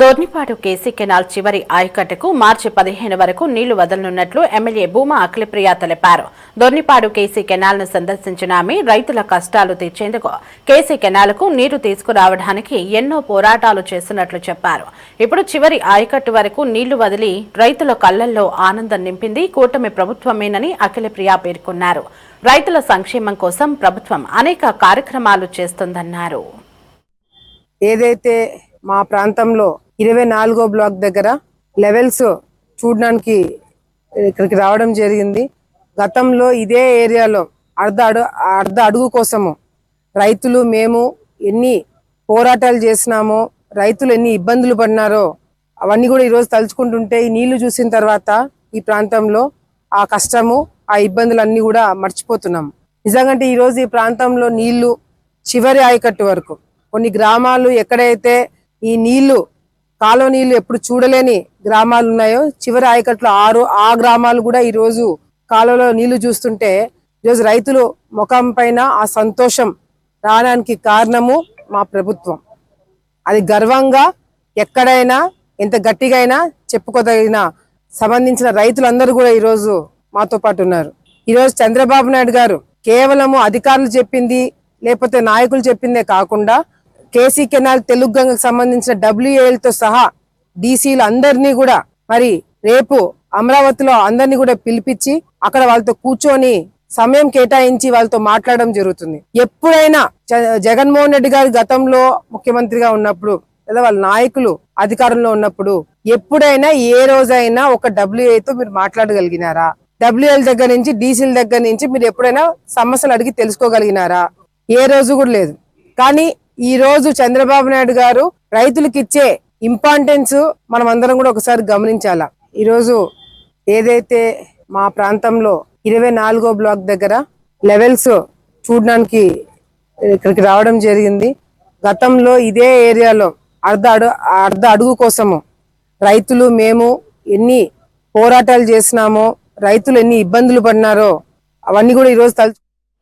Dornipadu KC canal చివరి ఆయకట్టుకు మార్చి 15 వరకు నీళ్లు వదలనున్నట్లు ఎమ్మెల్యే భూమా అఖిలప్రియ తెలిపారు. దోర్నిపాడు కేసీ కెనాల్ ను సందర్శించిన ఆమె రైతుల కష్టాలు తీర్చేందుకు కేసీ కెనాల్కు నీరు తీసుకురావడానికి ఎన్నో పోరాటాలు చేస్తున్నట్లు చెప్పారు. ఇప్పుడు చివరి ఆయకట్టు వరకు నీళ్లు వదిలి రైతుల కళ్లల్లో ఆనందం నింపింది కూటమి ప్రభుత్వమేనని అఖిలప్రియ పేర్కొన్నారు. రైతుల సంక్షేమం కోసం ప్రభుత్వం అనేక కార్యక్రమాలు చేస్తుందన్నారు. ఏదైతే మా ప్రాంతంలో 24వ బ్లాక్ దగ్గర లెవెల్స్ చూడడానికి ఇక్కడికి రావడం జరిగింది. గతంలో ఇదే ఏరియాలో అర్ధ అడుగు కోసము రైతులు మేము ఎన్ని పోరాటాలు చేసినామో, రైతులు ఎన్ని ఇబ్బందులు పడినారో అవన్నీ కూడా ఈరోజు తలుచుకుంటుంటే ఈ నీళ్లు చూసిన తర్వాత ఈ ప్రాంతంలో ఆ కష్టము, ఆ ఇబ్బందులన్నీ కూడా మర్చిపోతున్నాము. నిజంగా ఈరోజు ఈ ప్రాంతంలో నీళ్లు చివరి ఆయకట్టు వరకు కొన్ని గ్రామాలు ఎక్కడైతే ఈ నీళ్లు కాలువ నీళ్లు ఎప్పుడు చూడలేని గ్రామాలు ఉన్నాయో చివరి ఆయకట్లో ఆ గ్రామాలు కూడా ఈరోజు కాలువలో నీళ్లు చూస్తుంటే ఈరోజు రైతులు ముఖం పైన ఆ సంతోషం రావడానికి కారణము మా ప్రభుత్వం. అది గర్వంగా ఎక్కడైనా ఎంత గట్టిగా అయినా చెప్పుకోదగిన సంబంధించిన రైతులందరూ కూడా ఈరోజు మాతో పాటు ఉన్నారు. ఈరోజు చంద్రబాబు నాయుడు గారు కేవలము అధికారులు చెప్పింది లేకపోతే నాయకులు చెప్పిందే కాకుండా కేసీ కెనాల్ తెలుగు గంగకు సంబంధించిన WALతో సహా DCలు అందరినీ కూడా మరి రేపు అమరావతిలో అందరినీ కూడా పిలిపించి అక్కడ వాళ్ళతో కూర్చొని సమయం కేటాయించి వాళ్ళతో మాట్లాడడం జరుగుతుంది. ఎప్పుడైనా జగన్మోహన్ రెడ్డి గారు గతంలో ముఖ్యమంత్రిగా ఉన్నప్పుడు లేదా వాళ్ళ నాయకులు అధికారంలో ఉన్నప్పుడు ఎప్పుడైనా ఏ రోజైనా ఒక WAతో మీరు మాట్లాడగలిగినారా? WL దగ్గర నుంచి DCల దగ్గర నుంచి మీరు ఎప్పుడైనా సమస్యలు అడిగి తెలుసుకోగలిగినారా? ఏ రోజు కూడా లేదు. కానీ ఈ రోజు చంద్రబాబు నాయుడు గారు రైతులకు ఇచ్చే ఇంపార్టెన్స్ మనం అందరం కూడా ఒకసారి గమనించాలా. ఈరోజు ఏదైతే మా ప్రాంతంలో 24వ బ్లాక్ దగ్గర లెవెల్స్ చూడడానికి ఇక్కడికి రావడం జరిగింది. గతంలో ఇదే ఏరియాలో అర్ధ అడుగు కోసము రైతులు మేము ఎన్ని పోరాటాలు చేసినామో, రైతులు ఎన్ని ఇబ్బందులు పడినారో అవన్నీ కూడా ఈరోజు